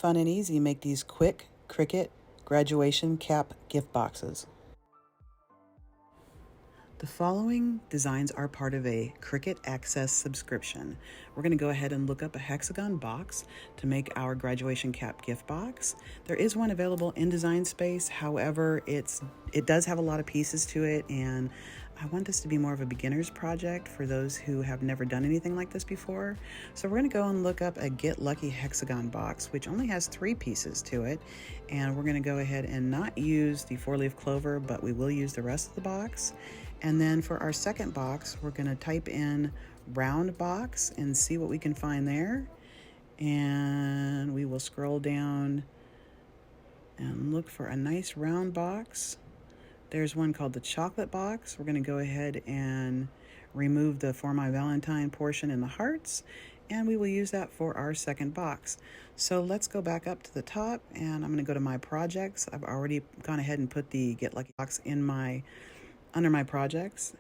fun and easy, make these quick Cricut graduation cap gift boxes. The following designs are part of a Cricut Access subscription. We're going to go ahead and look up a hexagon box to make our graduation cap gift box. There is one available in Design Space. However, it does have a lot of pieces to it, and I want this to be more of a beginner's project for those who have never done anything like this before. So we're going to go and look up a Get Lucky hexagon box, which only has 3 pieces to it. And we're going to go ahead and not use the 4-leaf clover, but we will use the rest of the box. And then for our second box, we're going to type in round box and see what we can find there. And we will scroll down and look for a nice round box. There's one called the chocolate box. We're going to go ahead and remove the For My Valentine portion in the hearts, and we will use that for our second box. So let's go back up to the top, and I'm going to go to my projects. I've already gone ahead and put the Get Lucky box in under my projects,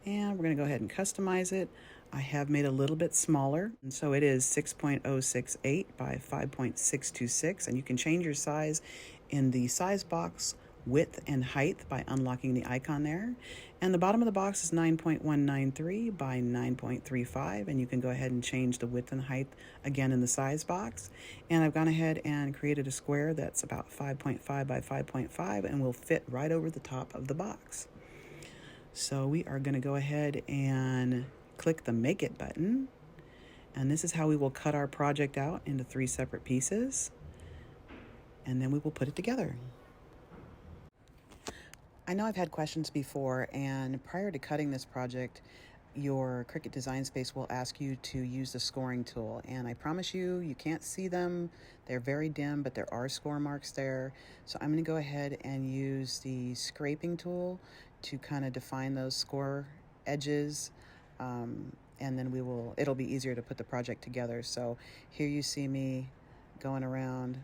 and we're going to go ahead and customize it. I have made a little bit smaller, and so it is 6.068 by 5.626, and you can change your size in the size box width and height by unlocking the icon there. And the bottom of the box is 9.193 by 9.35, and you can go ahead and change the width and height again in the size box. And I've gone ahead and created a square that's about 5.5 by 5.5 and will fit right over the top of the box. So we are going to go ahead and click the Make It button, and this is how we will cut our project out into 3 separate pieces, and then we will put it together. I know I've had questions before, and prior to cutting this project, your Cricut Design Space will ask you to use the scoring tool, and I promise you, you can't see them. They're very dim, but there are score marks there. So I'm going to go ahead and use the scraping tool to kind of define those score edges, and then it'll be easier to put the project together. So here you see me going around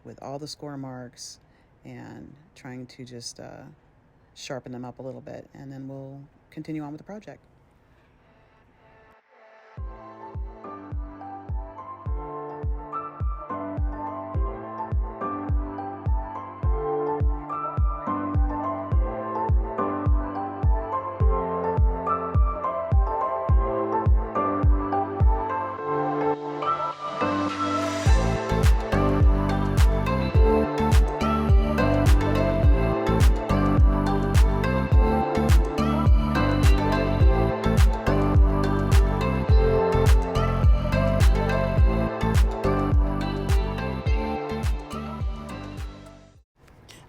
with all the score marks and trying to just sharpen them up a little bit, and then we'll continue on with the project.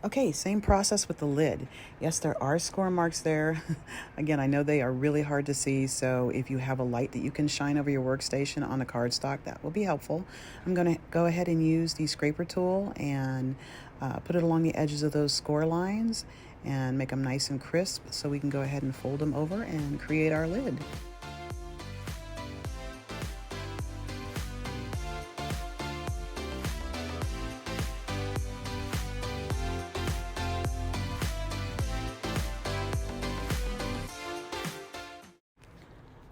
Okay, same process with the lid. Yes, there are score marks there. Again, I know they are really hard to see, so if you have a light that you can shine over your workstation on the cardstock, that will be helpful. I'm going to go ahead and use the scraper tool and put it along the edges of those score lines and make them nice and crisp so we can go ahead and fold them over and create our lid.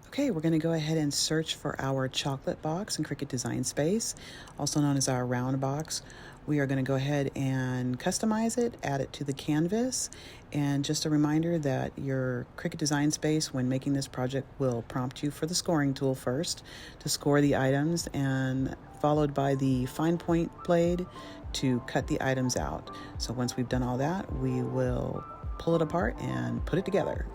Okay, we're going to go ahead and search for our chocolate box in Cricut Design Space, also known as our round box. We are going to go ahead and customize it, add it to the canvas, and just a reminder that your Cricut Design Space, when making this project, will prompt you for the scoring tool first to score the items, and followed by the fine point blade to cut the items out. So once we've done all that, we will pull it apart and put it together.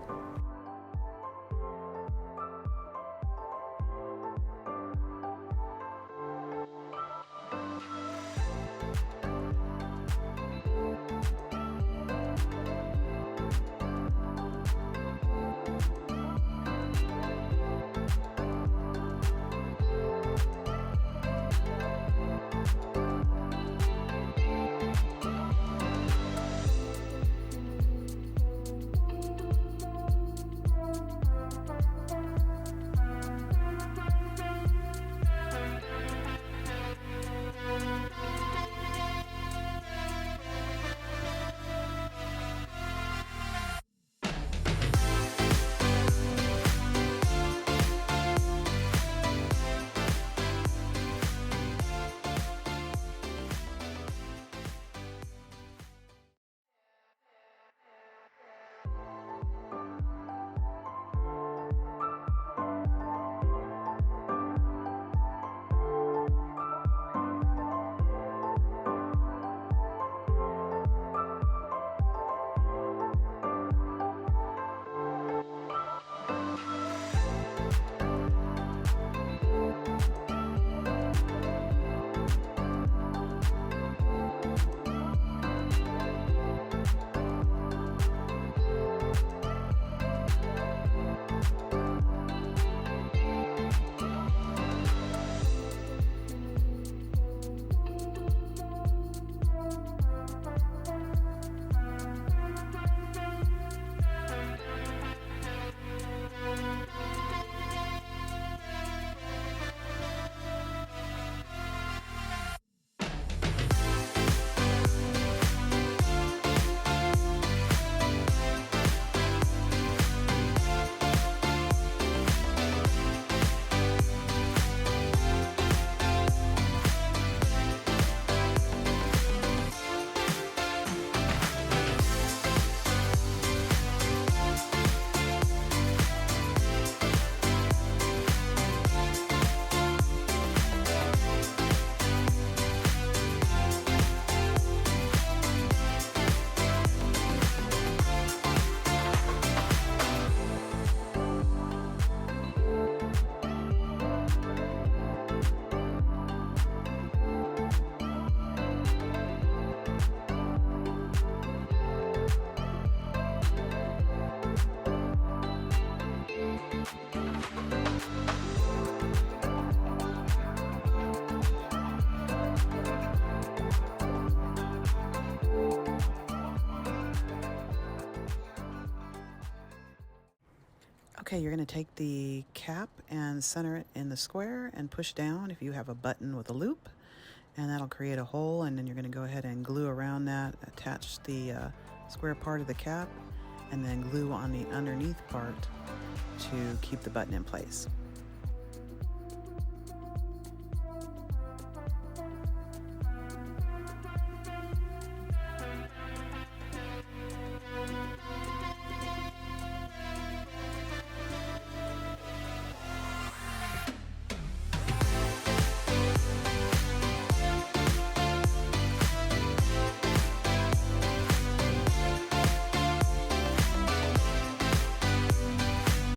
Okay, you're going to take the cap and center it in the square and push down if you have a button with a loop, and that'll create a hole, and then you're going to go ahead and glue around that, attach the square part of the cap, and then glue on the underneath part to keep the button in place.